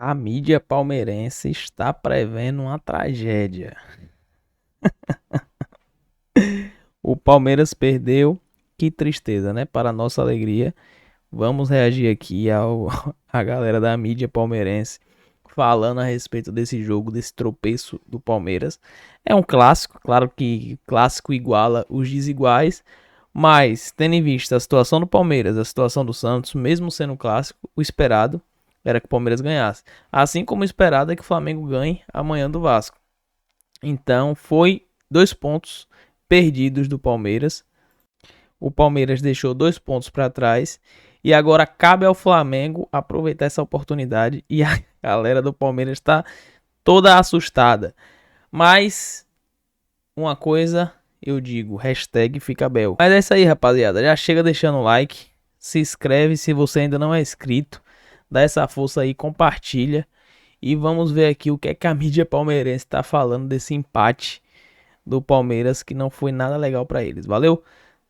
A mídia palmeirense está prevendo uma tragédia. O Palmeiras perdeu, que tristeza, né? Para nossa alegria, vamos reagir aqui ao a galera da mídia palmeirense falando a respeito desse jogo, desse tropeço do Palmeiras. É um clássico, claro que clássico iguala os desiguais, mas tendo em vista a situação do Palmeiras, a situação do Santos, mesmo sendo um clássico, o esperado era que o Palmeiras ganhasse. Assim como o esperado é que o Flamengo ganhe amanhã do Vasco. Então foi 2 pontos perdidos do Palmeiras. O Palmeiras deixou 2 pontos para trás. E agora cabe ao Flamengo aproveitar essa oportunidade. E a galera do Palmeiras está toda assustada. Mas uma coisa eu digo, hashtag ficabel. Mas é isso aí, rapaziada. Já chega deixando o like. Se inscreve se você ainda não é inscrito. Dá essa força aí, compartilha. E vamos ver aqui o que é que a mídia palmeirense está falando desse empate do Palmeiras, que não foi nada legal para eles. Valeu?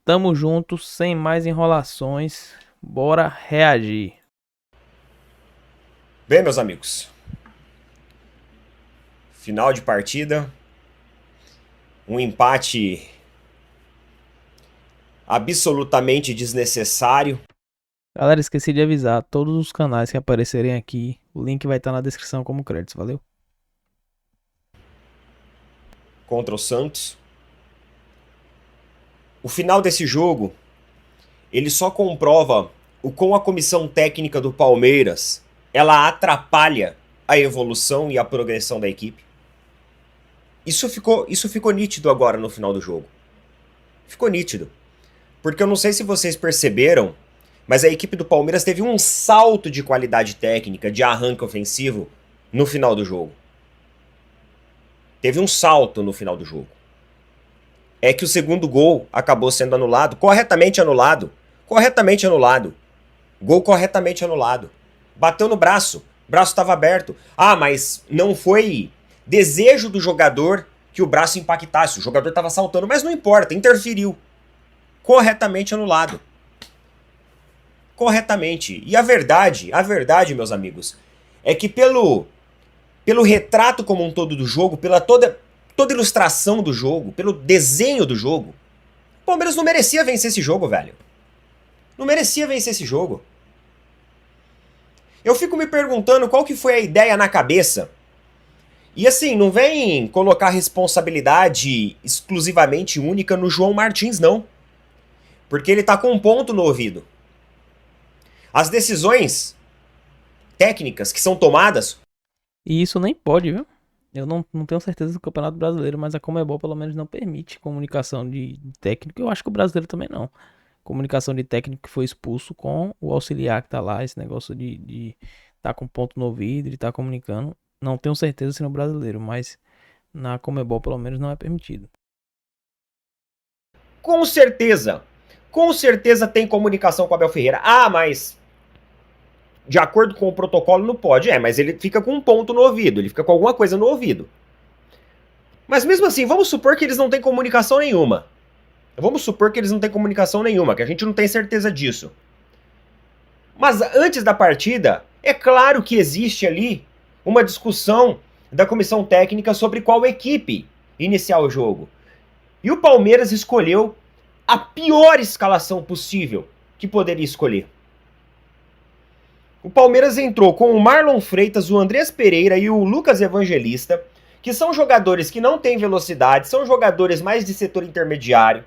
Tamo junto, sem mais enrolações. Bora reagir. Bem, meus amigos, final de partida, um empate absolutamente desnecessário. Galera, esqueci de avisar todos os canais que aparecerem aqui. O link vai estar na descrição como créditos. Valeu? Contra o Santos. O final desse jogo, ele só comprova o quão a comissão técnica do Palmeiras ela atrapalha a evolução e a progressão da equipe. Isso ficou nítido agora no final do jogo. Ficou nítido. Porque eu não sei se vocês perceberam, mas a equipe do Palmeiras teve um salto de qualidade técnica, de arranque ofensivo, no final do jogo. Teve um salto no final do jogo. É que o segundo gol acabou sendo anulado, corretamente anulado. Corretamente anulado. Gol corretamente anulado. Bateu no braço, o braço estava aberto. Ah, mas não foi desejo do jogador que o braço impactasse. O jogador estava saltando, mas não importa, interferiu. Corretamente anulado. Corretamente. E a verdade, meus amigos, é que pelo retrato como um todo do jogo, pela toda ilustração do jogo, pelo desenho do jogo, o Palmeiras não merecia vencer esse jogo, velho. Não merecia vencer esse jogo. Eu fico me perguntando qual que foi a ideia na cabeça. E assim, não vem colocar responsabilidade exclusivamente única no João Martins, não. Porque ele tá com um ponto no ouvido. As decisões técnicas que são tomadas. E isso nem pode, viu? Eu não tenho certeza do Campeonato Brasileiro, mas a Comebol pelo menos não permite comunicação de técnico. Eu acho que o brasileiro também não. Comunicação de técnico que foi expulso com o auxiliar que tá lá, esse negócio de tá com ponto no ouvido, de tá comunicando. Não tenho certeza se no brasileiro, mas na Comebol pelo menos não é permitido. Com certeza tem comunicação com o Abel Ferreira. Ah, mas de acordo com o protocolo não pode. É, mas ele fica com um ponto no ouvido, ele fica com alguma coisa no ouvido. Mas mesmo assim, vamos supor que eles não têm comunicação nenhuma. Vamos supor que eles não têm comunicação nenhuma, que a gente não tem certeza disso. Mas antes da partida, é claro que existe ali uma discussão da comissão técnica sobre qual equipe iniciar o jogo. E o Palmeiras escolheu a pior escalação possível que poderia escolher. O Palmeiras entrou com o Marlon Freitas, o Andrés Pereira e o Lucas Evangelista, que são jogadores que não têm velocidade, são jogadores mais de setor intermediário.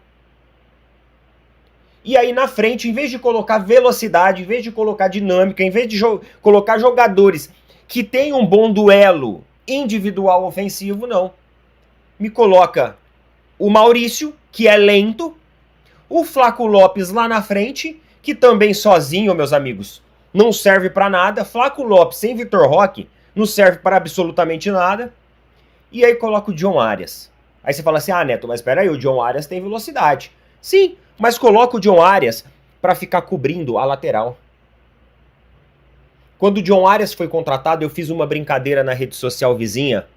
E aí na frente, em vez de colocar velocidade, em vez de colocar dinâmica, em vez de colocar jogadores que têm um bom duelo individual ofensivo, não. Me coloca o Maurício, que é lento, o Flaco Lopes lá na frente, que também sozinho, meus amigos, não serve para nada. Flaco Lopes sem Vitor Roque não serve para absolutamente nada. E aí coloca o John Arias. Aí você fala assim, ah, Neto, mas espera aí, o John Arias tem velocidade. Sim, mas coloca o John Arias para ficar cobrindo a lateral. Quando o John Arias foi contratado, eu fiz uma brincadeira na rede social vizinha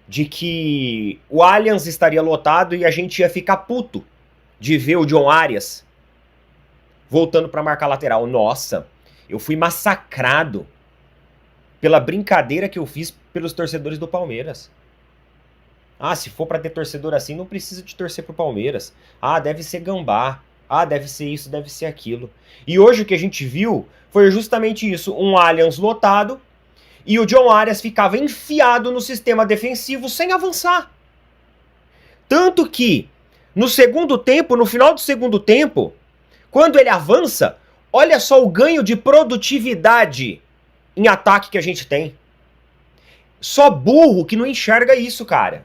de que o Allianz estaria lotado e a gente ia ficar puto de ver o John Arias voltando para marcar lateral. Nossa, eu fui massacrado pela brincadeira que eu fiz pelos torcedores do Palmeiras. Ah, se for para ter torcedor assim, não precisa de torcer pro Palmeiras. Ah, deve ser gambá. Ah, deve ser isso, deve ser aquilo. E hoje o que a gente viu foi justamente isso, um Allianz lotado e o John Arias ficava enfiado no sistema defensivo sem avançar. Tanto que no segundo tempo, no final do segundo tempo, quando ele avança, olha só o ganho de produtividade em ataque que a gente tem. Só burro que não enxerga isso, cara.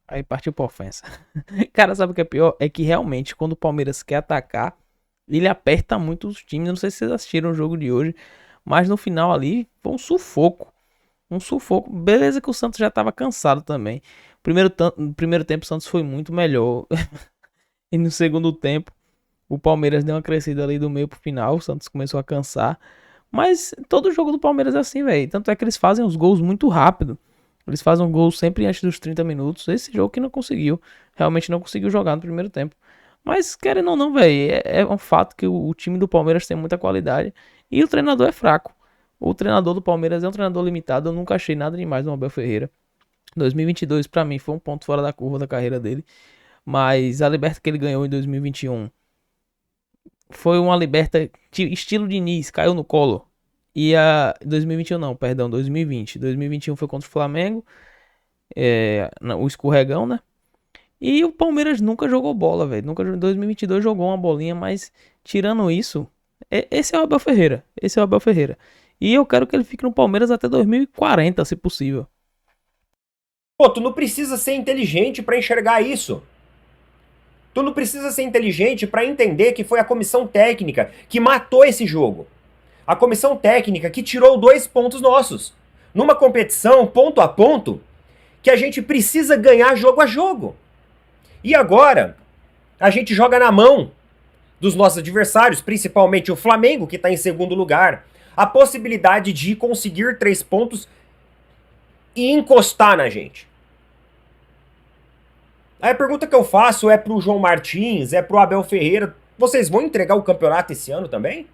Aí partiu pra ofensa. Cara, sabe o que é pior? É que realmente, quando o Palmeiras quer atacar, ele aperta muito os times. Eu não sei se vocês assistiram o jogo de hoje, mas no final ali foi um sufoco. Um sufoco. Beleza que o Santos já tava cansado também. No primeiro tempo o Santos foi muito melhor. E no segundo tempo o Palmeiras deu uma crescida ali do meio pro final. O Santos começou a cansar. Mas todo jogo do Palmeiras é assim, velho. Tanto é que eles fazem os gols muito rápido. Eles fazem um gol sempre antes dos 30 minutos. Esse jogo que não conseguiu. Realmente não conseguiu jogar no primeiro tempo. Mas querendo ou não, velho. É um fato que o time do Palmeiras tem muita qualidade. E o treinador é fraco. O treinador do Palmeiras é um treinador limitado. Eu nunca achei nada demais no Abel Ferreira. 2022 pra mim foi um ponto fora da curva da carreira dele. Mas a Liberta que ele ganhou em 2021 foi uma Liberta estilo Diniz, caiu no colo. E a 2021 não, perdão, 2020. 2021 foi contra o Flamengo, o escorregão, né? E o Palmeiras nunca jogou bola, velho. Nunca, 2022 jogou uma bolinha, mas tirando isso, esse é o Abel Ferreira. Esse é o Abel Ferreira. E eu quero que ele fique no Palmeiras até 2040, se possível. Pô, tu não precisa ser inteligente para enxergar isso. Tu não precisa ser inteligente para entender que foi a comissão técnica que matou esse jogo. A comissão técnica que tirou 2 pontos nossos. Numa competição ponto a ponto que a gente precisa ganhar jogo a jogo. E agora, a gente joga na mão dos nossos adversários, principalmente o Flamengo, que está em segundo lugar, a possibilidade de conseguir 3 pontos e encostar na gente. Aí a pergunta que eu faço é pro João Martins, é pro Abel Ferreira. Vocês vão entregar o campeonato esse ano também?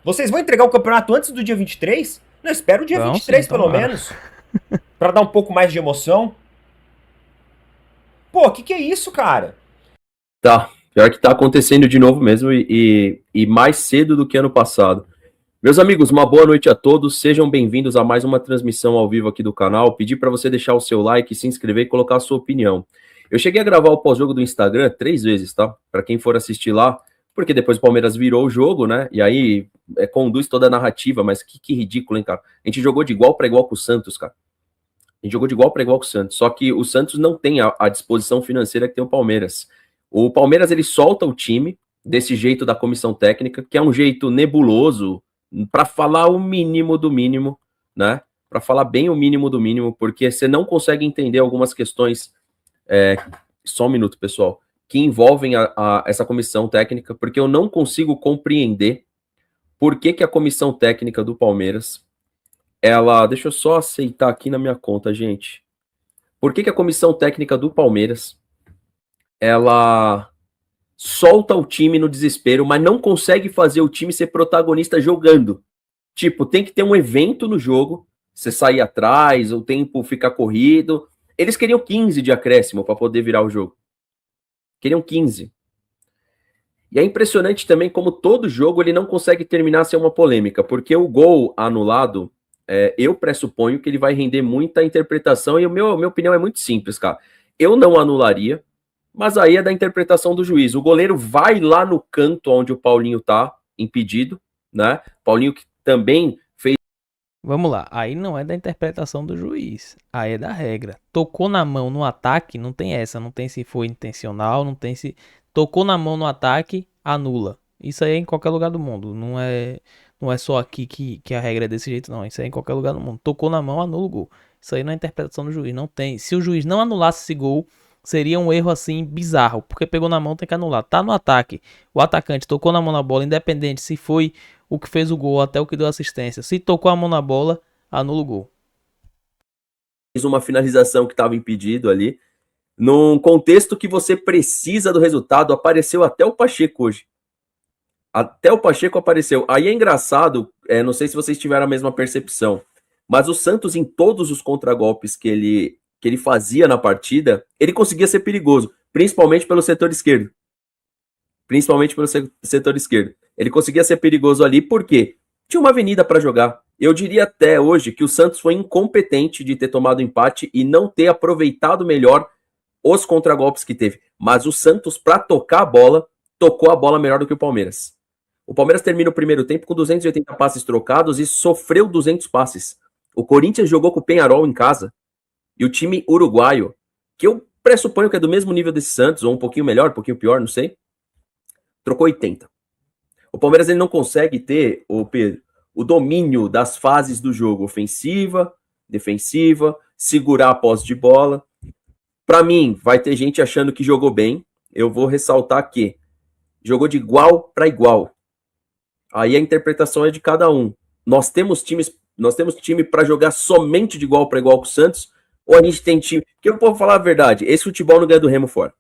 Vocês vão entregar o campeonato antes do dia 23? Não, espero o dia Vão 23 sim, pelo tomara. menos. Pra dar um pouco mais de emoção. Pô, que é isso, cara? Tá, pior que tá acontecendo de novo mesmo e mais cedo do que ano passado. Meus amigos, uma boa noite a todos, sejam bem-vindos a mais uma transmissão ao vivo aqui do canal. Pedi para você deixar o seu like, se inscrever e colocar a sua opinião. Eu cheguei a gravar o pós-jogo do Instagram 3 vezes, tá? Para quem for assistir lá, porque depois o Palmeiras virou o jogo, né? E aí conduz toda a narrativa, mas que ridículo, hein, cara? A gente jogou de igual para igual com o Santos, cara. A gente jogou de igual para igual com o Santos, só que o Santos não tem a disposição financeira que tem o Palmeiras. O Palmeiras, ele solta o time desse jeito da comissão técnica, que é um jeito nebuloso, para falar o mínimo do mínimo, né? Para falar bem o mínimo do mínimo, porque você não consegue entender algumas questões. Só um minuto, pessoal, que envolvem essa comissão técnica, porque eu não consigo compreender por que a comissão técnica do Palmeiras, ela. Deixa eu só aceitar aqui na minha conta, gente. Por que a comissão técnica do Palmeiras, ela solta o time no desespero, mas não consegue fazer o time ser protagonista jogando? Tipo, tem que ter um evento no jogo, você sair atrás, o tempo ficar corrido. Eles queriam 15 de acréscimo para poder virar o jogo. Queriam 15. E é impressionante também como todo jogo ele não consegue terminar sem uma polêmica, porque o gol anulado, eu pressuponho que ele vai render muita interpretação, e a minha opinião é muito simples, cara. Eu não anularia, mas aí é da interpretação do juiz. O goleiro vai lá no canto onde o Paulinho tá impedido, né? Paulinho que também fez. Vamos lá, aí não é da interpretação do juiz, aí é da regra. Tocou na mão no ataque, não tem essa, não tem se foi intencional, não tem se tocou na mão no ataque, anula. Isso aí é em qualquer lugar do mundo, não é só aqui que a regra é desse jeito não, isso aí é em qualquer lugar do mundo. Tocou na mão, anula o gol. Isso aí não é interpretação do juiz, não tem. Se o juiz não anulasse esse gol, seria um erro assim bizarro, porque pegou na mão tem que anular. Tá no ataque, o atacante tocou na mão na bola, independente se foi o que fez o gol até o que deu assistência. Se tocou a mão na bola, anula o gol. Uma finalização que estava impedido ali. Num contexto que você precisa do resultado, apareceu até o Pacheco hoje. Até o Pacheco apareceu. Aí é engraçado, não sei se vocês tiveram a mesma percepção, mas o Santos, em todos os contragolpes que ele fazia na partida, ele conseguia ser perigoso, principalmente pelo setor esquerdo. Principalmente pelo setor esquerdo. Ele conseguia ser perigoso ali porque tinha uma avenida para jogar. Eu diria até hoje que o Santos foi incompetente de ter tomado empate e não ter aproveitado melhor os contragolpes que teve. Mas o Santos, para tocar a bola, tocou a bola melhor do que o Palmeiras. O Palmeiras termina o primeiro tempo com 280 passes trocados e sofreu 200 passes. O Corinthians jogou com o Peñarol em casa. E o time uruguaio, que eu pressuponho que é do mesmo nível desse Santos, ou um pouquinho melhor, um pouquinho pior, não sei, trocou 80. O Palmeiras ele não consegue ter, Pedro, o domínio das fases do jogo, ofensiva, defensiva, segurar a posse de bola. Para mim, vai ter gente achando que jogou bem. Eu vou ressaltar que jogou de igual para igual. Aí a interpretação é de cada um. Nós temos time para jogar somente de igual para igual com o Santos, ou a gente tem time... Porque eu posso falar a verdade, esse futebol não ganha do Remo fora.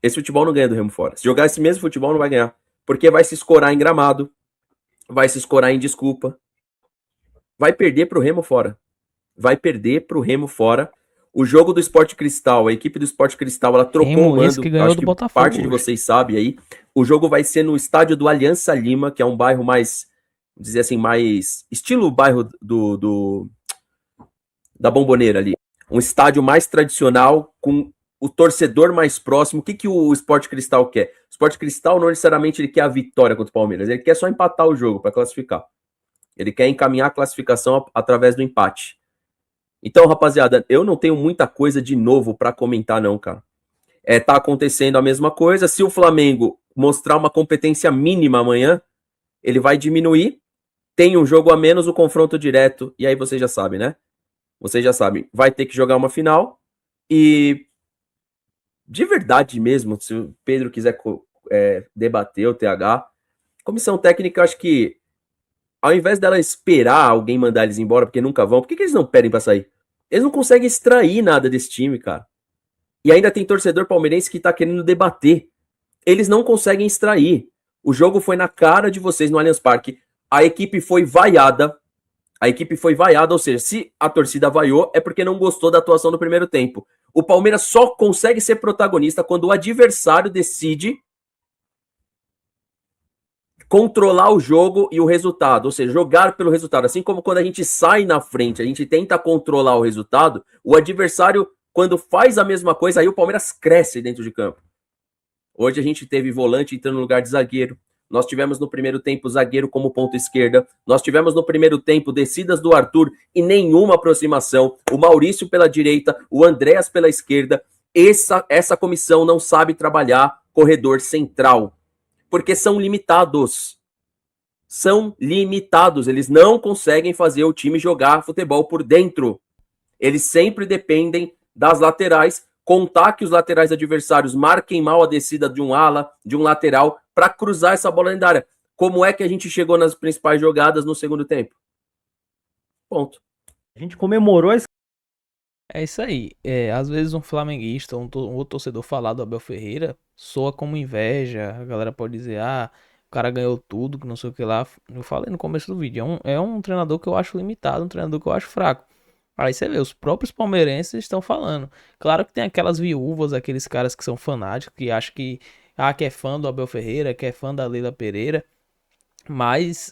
Esse futebol não ganha do Remo fora. Se jogar esse mesmo futebol, não vai ganhar. Porque vai se escorar em gramado, vai se escorar em desculpa. Vai perder pro Remo fora. Vai perder pro Remo fora. O jogo do Sport Cristal, a equipe do Sport Cristal, ela trocou o mando. Que ganhou acho do que Botafogo parte de hoje. vocês sabe aí. O jogo vai ser no estádio do Aliança Lima, que é um bairro mais, vamos dizer assim, mais estilo bairro da Bomboneira ali. Um estádio mais tradicional, com o torcedor mais próximo. O que o Sport Cristal quer? O Sport Cristal não necessariamente ele quer a vitória contra o Palmeiras, ele quer só empatar o jogo para classificar. Ele quer encaminhar a classificação através do empate. Então, rapaziada, eu não tenho muita coisa de novo para comentar não, cara. Tá acontecendo a mesma coisa. Se o Flamengo mostrar uma competência mínima amanhã, ele vai diminuir. Tem um jogo a menos, o confronto direto. E aí vocês já sabem, né? Vocês já sabem. Vai ter que jogar uma final. E de verdade mesmo, se o Pedro quiser debater o TH, comissão técnica, eu acho que ao invés dela esperar alguém mandar eles embora, porque nunca vão, por que eles não pedem pra sair? Eles não conseguem extrair nada desse time, cara. E ainda tem torcedor palmeirense que tá querendo debater. Eles não conseguem extrair. O jogo foi na cara de vocês no Allianz Parque. A equipe foi vaiada. Ou seja, se a torcida vaiou, é porque não gostou da atuação do primeiro tempo. O Palmeiras só consegue ser protagonista quando o adversário decide controlar o jogo e o resultado, ou seja, jogar pelo resultado. Assim como quando a gente sai na frente, a gente tenta controlar o resultado, o adversário, quando faz a mesma coisa, aí o Palmeiras cresce dentro de campo. Hoje a gente teve volante entrando no lugar de zagueiro, nós tivemos no primeiro tempo zagueiro como ponta esquerda, nós tivemos no primeiro tempo descidas do Arthur e nenhuma aproximação, o Maurício pela direita, o Andréas pela esquerda. Essa comissão não sabe trabalhar corredor central, porque são limitados. Eles não conseguem fazer o time jogar futebol por dentro. Eles sempre dependem das laterais, contar que os laterais adversários marquem mal a descida de um ala, de um lateral, para cruzar essa bola dentro da área. Como é que a gente chegou nas principais jogadas no segundo tempo? Ponto. A gente comemorou a... É isso aí. Às vezes um flamenguista, um outro torcedor falar do Abel Ferreira soa como inveja. A galera pode dizer, o cara ganhou tudo, que não sei o que lá. Eu falei no começo do vídeo, é um treinador que eu acho limitado, um treinador que eu acho fraco. Aí você vê, os próprios palmeirenses estão falando. Claro que tem aquelas viúvas, aqueles caras que são fanáticos, que acham que é fã do Abel Ferreira, que é fã da Leila Pereira. Mas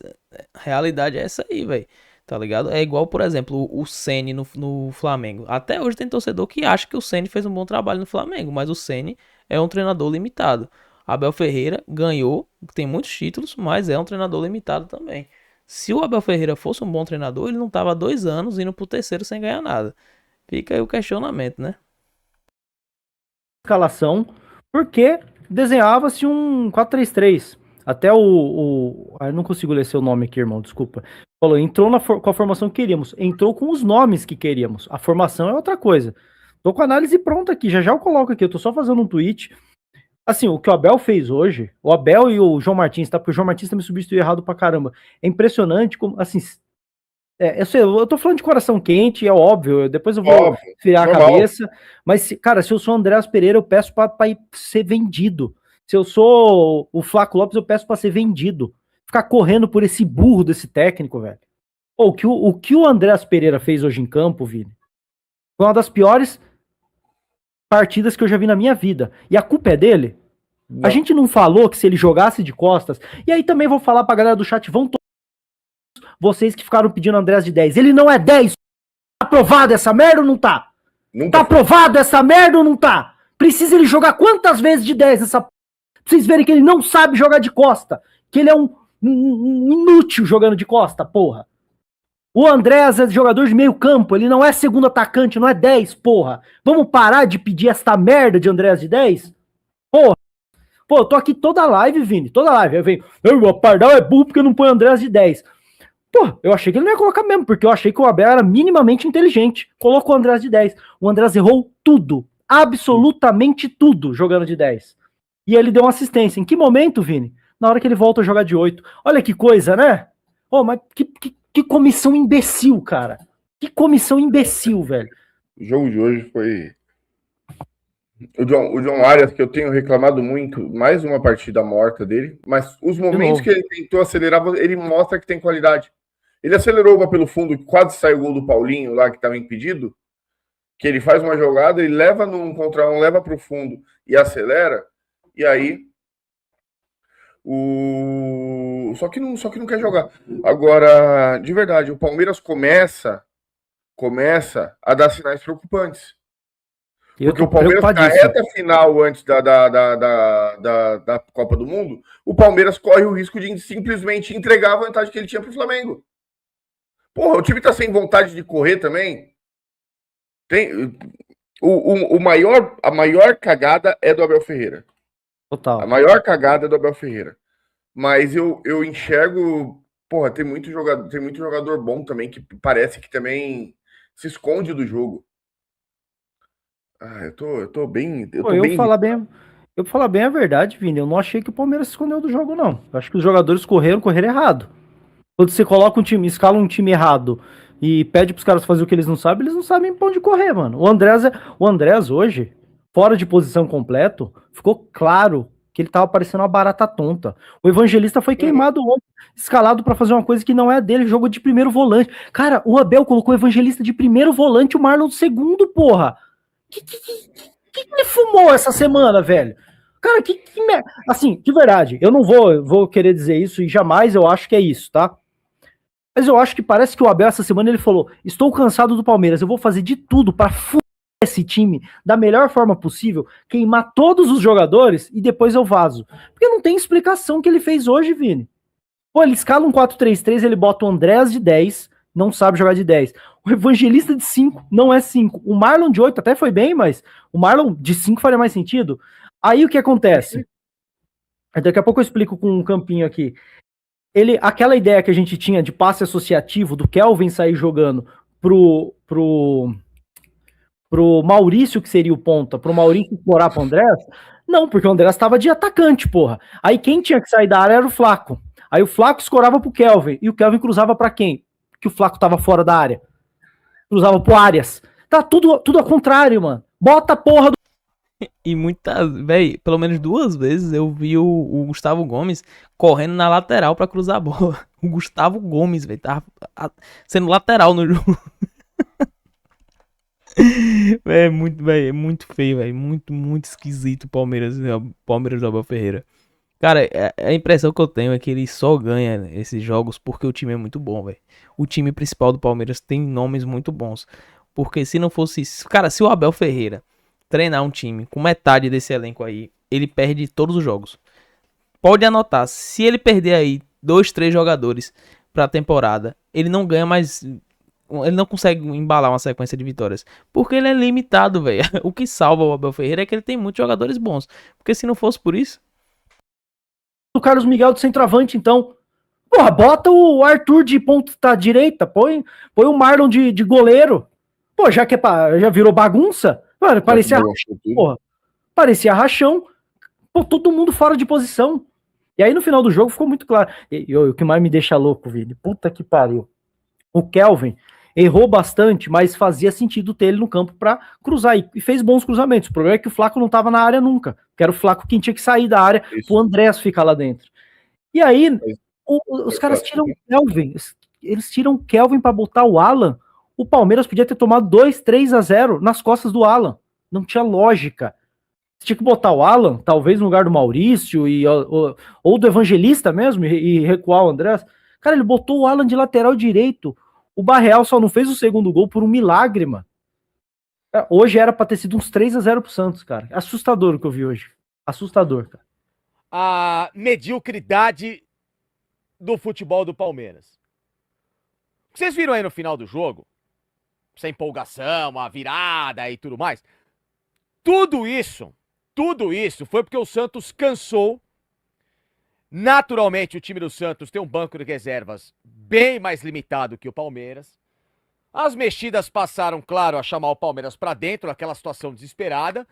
a realidade é essa aí, velho. Tá ligado? É igual, por exemplo, o Ceni no Flamengo. Até hoje tem torcedor que acha que o Ceni fez um bom trabalho no Flamengo, mas o Ceni é um treinador limitado. Abel Ferreira ganhou, tem muitos títulos, mas é um treinador limitado também. Se o Abel Ferreira fosse um bom treinador, ele não tava há 2 anos indo pro terceiro sem ganhar nada. Fica aí o questionamento, né? escalação, porque desenhava-se um 4-3-3. Até eu não consigo ler seu nome aqui, irmão, desculpa. Falou, entrou com a formação que queríamos. Entrou com os nomes que queríamos. A formação é outra coisa. Tô com a análise pronta aqui, já eu coloco aqui. Eu tô só fazendo um tweet. Assim, o que o Abel fez hoje, o Abel e o João Martins, tá? Porque o João Martins também substituiu errado pra caramba. É impressionante como, assim... eu tô falando de coração quente, é óbvio, depois eu vou virar a cabeça, mas, cara, se eu sou o Andréas Pereira, eu peço pra ir ser vendido. Se eu sou o Flaco Lopes, eu peço pra ser vendido. Ficar correndo por esse burro desse técnico, velho. Pô, o que o Andreas Pereira fez hoje em campo, Vini, foi uma das piores partidas que eu já vi na minha vida. E a culpa é dele? Não. A gente não falou que se ele jogasse de costas. E aí também vou falar pra galera do chat, vão todos vocês que ficaram pedindo Andreas de 10. Ele não é 10. Tá aprovado essa merda ou não tá? Nunca Tá aprovado essa merda ou não tá? Precisa ele jogar quantas vezes de 10 essa... Pra vocês verem que ele não sabe jogar de costa. Que ele é um inútil jogando de costa, porra. O Andreas é jogador de meio campo, ele não é segundo atacante, não é 10, porra. Vamos parar de pedir esta merda de Andreas de 10? Porra. Pô, eu tô aqui toda live, Vini, toda live. Eu venho, o Pardal é burro porque não põe Andreas de 10. Pô, eu achei que ele não ia colocar mesmo, porque eu achei que o Abel era minimamente inteligente. Colocou o Andreas de 10. O Andreas errou tudo, absolutamente tudo, jogando de 10. E ele deu uma assistência. Em que momento, Vini? Na hora que ele volta a jogar de 8. Olha que coisa, né? Oh, mas que comissão imbecil, cara. Que comissão imbecil, velho. O jogo de hoje foi... O John Arias, que eu tenho reclamado muito, mais uma partida morta dele, mas os momentos que ele tentou acelerar, ele mostra que tem qualidade. Ele acelerou uma pelo fundo, quase saiu o gol do Paulinho lá, que estava impedido, que ele faz uma jogada, ele leva no 1 contra 1, leva para o fundo e acelera, e aí só que não quer jogar. Agora, de verdade, o Palmeiras começa a dar sinais preocupantes. Porque o Palmeiras, na reta final antes da Copa do Mundo, o Palmeiras corre o risco de simplesmente entregar a vantagem que ele tinha para o Flamengo. Porra, o time tá sem vontade de correr também. A maior cagada é do Abel Ferreira. Total. A maior cagada é do Abel Ferreira. Mas eu enxergo... Porra, tem muito jogador bom também que parece que também se esconde do jogo. Eu tô bem. Eu vou falar bem a verdade, Vini. Eu não achei que o Palmeiras se escondeu do jogo, não. Eu acho que os jogadores correram errado. Quando você coloca um time, escala um time errado e pede pros caras fazer o que eles não sabem pra onde correr, mano. O Andreas hoje, fora de posição completo, ficou claro que ele tava parecendo uma barata tonta. O Evangelista foi queimado ontem, escalado pra fazer uma coisa que não é dele, jogo de primeiro volante. Cara, o Abel colocou o Evangelista de primeiro volante e o Marlon de segundo, porra. Que ele fumou essa semana, velho? Cara, assim, de verdade, eu não vou querer dizer isso e jamais eu acho que é isso, tá? Mas eu acho que parece que o Abel essa semana ele falou, estou cansado do Palmeiras, eu vou fazer de tudo pra fuder esse time da melhor forma possível, queimar todos os jogadores e depois eu vazo. Porque não tem explicação que ele fez hoje, Vini. Pô, ele escala um 4-3-3, ele bota o Andreas de 10, não sabe jogar de 10. O Evangelista de 5 não é 5. O Marlon de 8 até foi bem, mas o Marlon de 5 faria mais sentido. Aí o que acontece? Daqui a pouco eu explico com um campinho aqui. Aquela ideia que a gente tinha de passe associativo, do Kelvin sair jogando pro Maurício, que seria o ponta, pro Maurício explorar pro Andrés, não, porque o Andrés tava de atacante, porra. Aí quem tinha que sair da área era o Flaco. Aí o Flaco escorava pro Kelvin, e o Kelvin cruzava pra quem? Que o Flaco tava fora da área. Cruzava pro Arias. Tá tudo ao contrário, mano. Bota a porra do... E véi, pelo menos 2 vezes eu vi o Gustavo Gomes correndo na lateral pra cruzar a bola. O Gustavo Gomes, velho, tava sendo lateral no jogo. É muito feio, velho. Muito esquisito o Palmeiras do Abel Ferreira. Cara, a impressão que eu tenho é que ele só ganha esses jogos porque o time é muito bom, velho. O time principal do Palmeiras tem nomes muito bons. Porque se não fosse isso... Cara, se o Abel Ferreira treinar um time com metade desse elenco aí, ele perde todos os jogos. Pode anotar, se ele perder aí 2, 3 jogadores pra temporada, ele não ganha mais... Ele não consegue embalar uma sequência de vitórias. Porque ele é limitado, velho. O que salva o Abel Ferreira é que ele tem muitos jogadores bons. Porque se não fosse por isso... O Carlos Miguel de centroavante, então... Porra, bota o Arthur de ponta direita, põe o Marlon de goleiro. Pô, já virou bagunça... Mano, parecia rachão. Pô, todo mundo fora de posição. E aí no final do jogo ficou muito claro. E o que mais me deixa louco, Vini, puta que pariu. O Kelvin, Errou bastante, mas fazia sentido ter ele no campo para cruzar e fez bons cruzamentos. O problema é que o Flaco não estava na área nunca, que era o Flaco quem tinha que sair da área pro Andrés ficar lá dentro. E aí, os caras tiram o Kelvin, eles tiram o Kelvin para botar o Alan. O Palmeiras podia ter tomado 2-3-0 nas costas do Alan. Não tinha lógica. Você tinha que botar o Alan, talvez no lugar do Maurício, ou do Evangelista mesmo, e recuar o Andrés. Cara, ele botou o Alan de lateral direito. O Barreal só não fez o segundo gol por um milagre, mano. Hoje era pra ter sido uns 3-0 pro Santos, cara. Assustador o que eu vi hoje. Assustador, cara. A mediocridade do futebol do Palmeiras. Vocês viram aí no final do jogo? Essa empolgação, a virada e tudo mais. Tudo isso foi porque o Santos cansou. Naturalmente, o time do Santos tem um banco de reservas bem mais limitado que o Palmeiras. As mexidas passaram, claro, a chamar o Palmeiras pra dentro, aquela situação desesperada.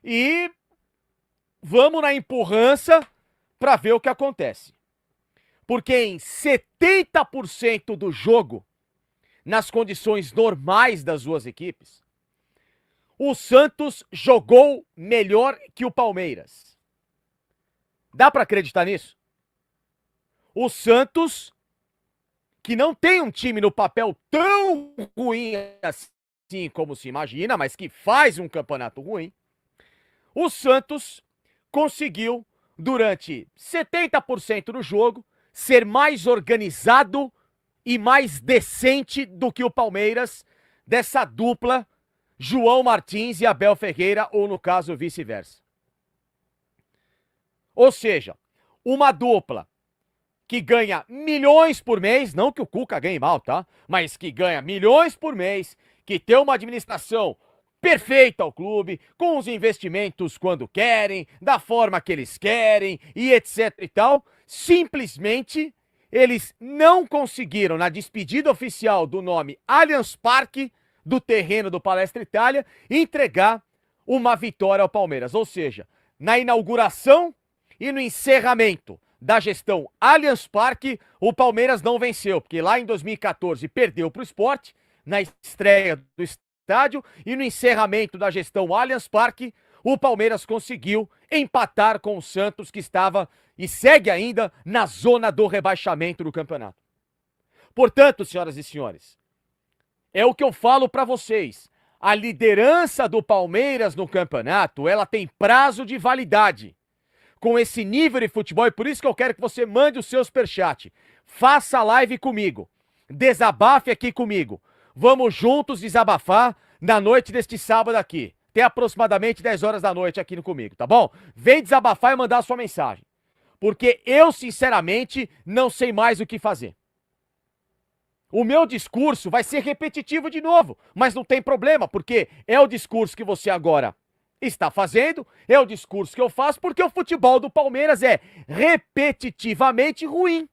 E vamos na empurrança pra ver o que acontece. Porque em 70% do jogo, nas condições normais das duas equipes, o Santos jogou melhor que o Palmeiras. Dá pra acreditar nisso? O Santos, que não tem um time no papel tão ruim assim como se imagina, mas que faz um campeonato ruim, o Santos conseguiu, durante 70% do jogo, ser mais organizado e mais decente do que o Palmeiras, dessa dupla João Martins e Abel Ferreira, ou no caso vice-versa. Ou seja, uma dupla que ganha milhões por mês, não que o Cuca ganhe mal, tá? Mas que ganha milhões por mês, que tem uma administração perfeita ao clube, com os investimentos quando querem, da forma que eles querem e etc e tal, simplesmente eles não conseguiram, na despedida oficial do nome Allianz Parque, do terreno do Palestra Itália, entregar uma vitória ao Palmeiras. Ou seja, na inauguração e no encerramento da gestão Allianz Parque, o Palmeiras não venceu, porque lá em 2014 perdeu para o Sport, na estreia do estádio, e no encerramento da gestão Allianz Parque, o Palmeiras conseguiu empatar com o Santos, que estava e segue ainda na zona do rebaixamento do campeonato. Portanto, senhoras e senhores, é o que eu falo para vocês. A liderança do Palmeiras no campeonato, ela tem prazo de validade. Com esse nível de futebol, e por isso que eu quero que você mande o seu superchat. Faça live comigo. Desabafe aqui comigo. Vamos juntos desabafar na noite deste sábado aqui. Até aproximadamente 10 horas da noite aqui comigo, tá bom? Vem desabafar e mandar a sua mensagem. Porque eu, sinceramente, não sei mais o que fazer. O meu discurso vai ser repetitivo de novo, mas não tem problema, porque é o discurso que você agora está fazendo, é o discurso que eu faço, porque o futebol do Palmeiras é repetitivamente ruim.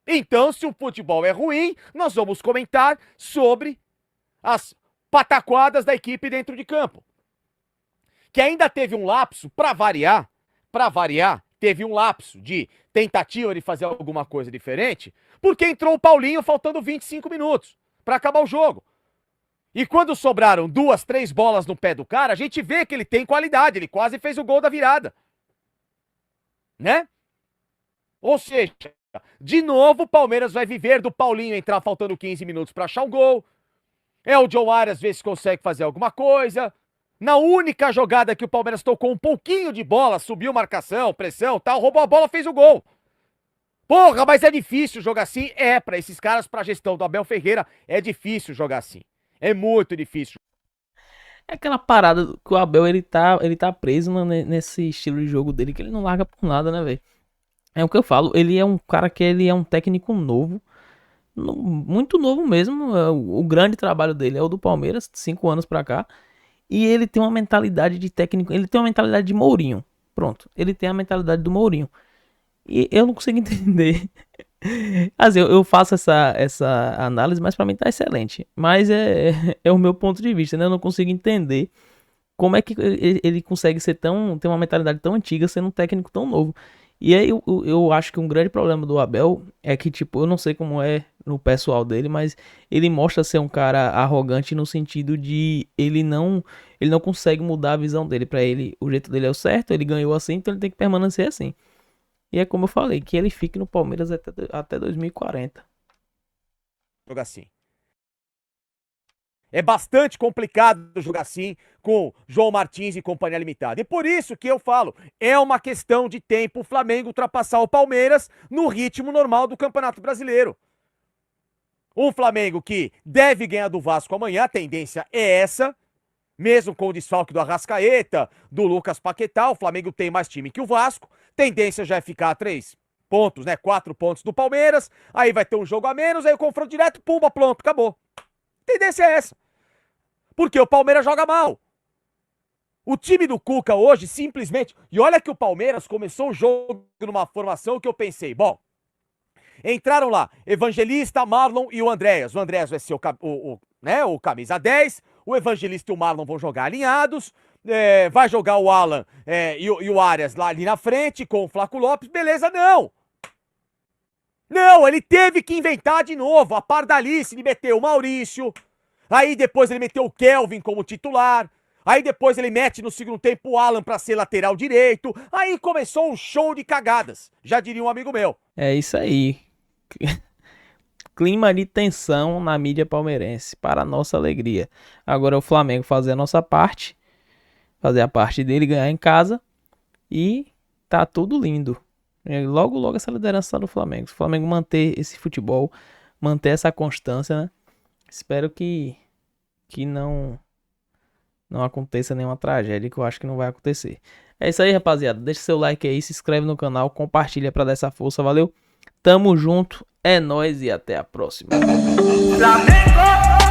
Então, se o futebol é ruim, nós vamos comentar sobre as pataquadas da equipe dentro de campo. Que ainda teve um lapso, para variar, teve um lapso de tentativa de fazer alguma coisa diferente, porque entrou o Paulinho faltando 25 minutos para acabar o jogo. E quando sobraram 2, 3 bolas no pé do cara, a gente vê que ele tem qualidade, ele quase fez o gol da virada. Né? Ou seja, de novo o Palmeiras vai viver do Paulinho entrar faltando 15 minutos para achar o gol. É o John Arias ver se consegue fazer alguma coisa. Na única jogada que o Palmeiras tocou um pouquinho de bola, subiu marcação, pressão, tal, roubou a bola, fez o gol. Porra, mas é difícil jogar assim? É, para esses caras, pra gestão do Abel Ferreira, é difícil jogar assim. É muito difícil. É aquela parada que o Abel, ele tá preso nesse estilo de jogo dele, que ele não larga por nada, né, velho? É o que eu falo, ele é um cara que ele é um técnico novo, muito novo mesmo. O grande trabalho dele é o do Palmeiras, 5 anos pra cá. E ele tem uma mentalidade de técnico, ele tem uma mentalidade de Mourinho. Pronto, ele tem a mentalidade do Mourinho. E eu não consigo entender. Assim, eu faço essa análise, mas pra mim tá excelente. Mas é o meu ponto de vista, né? Eu não consigo entender como é que ele consegue ter uma mentalidade tão antiga sendo um técnico tão novo. E aí eu acho que um grande problema do Abel é que, tipo, eu não sei como é no pessoal dele, mas ele mostra ser um cara arrogante no sentido de ele não consegue mudar a visão dele. Pra ele, o jeito dele é o certo, ele ganhou assim, então ele tem que permanecer assim. E é como eu falei, que ele fique no Palmeiras até 2040. Jogar assim. É bastante complicado jogar assim com João Martins e companhia limitada. E por isso que eu falo, é uma questão de tempo o Flamengo ultrapassar o Palmeiras no ritmo normal do Campeonato Brasileiro. Um Flamengo que deve ganhar do Vasco amanhã, a tendência é essa. Mesmo com o desfalque do Arrascaeta, do Lucas Paquetá, o Flamengo tem mais time que o Vasco. Tendência já é ficar a 3 pontos, né? 4 pontos do Palmeiras. Aí vai ter um jogo a menos, aí o confronto direto, pumba, pronto, acabou. Tendência é essa. Porque o Palmeiras joga mal. O time do Cuca hoje simplesmente... E olha que o Palmeiras começou o jogo numa formação que eu pensei, bom, entraram lá Evangelista, Marlon e o Andréas. O Andréas vai ser o camisa 10, o Evangelista e o Marlon vão jogar alinhados, vai jogar o Alan e o Arias lá ali na frente com o Flaco Lopes, beleza, não! Não, ele teve que inventar de novo, a pardalice, ele meteu o Maurício, aí depois ele meteu o Kelvin como titular, aí depois ele mete no segundo tempo o Alan pra ser lateral direito, aí começou um show de cagadas, já diria um amigo meu. É isso aí. Clima de tensão na mídia palmeirense, para a nossa alegria. Agora é o Flamengo fazer a nossa parte, fazer a parte dele, ganhar em casa e tá tudo lindo. Logo, logo essa liderança tá no Flamengo. Se o Flamengo manter esse futebol, manter essa constância, né? Espero que não aconteça nenhuma tragédia, que eu acho que não vai acontecer. É isso aí, rapaziada. Deixa seu like aí, se inscreve no canal, compartilha pra dar essa força, valeu? Tamo junto, é nóis e até a próxima. Flamengo!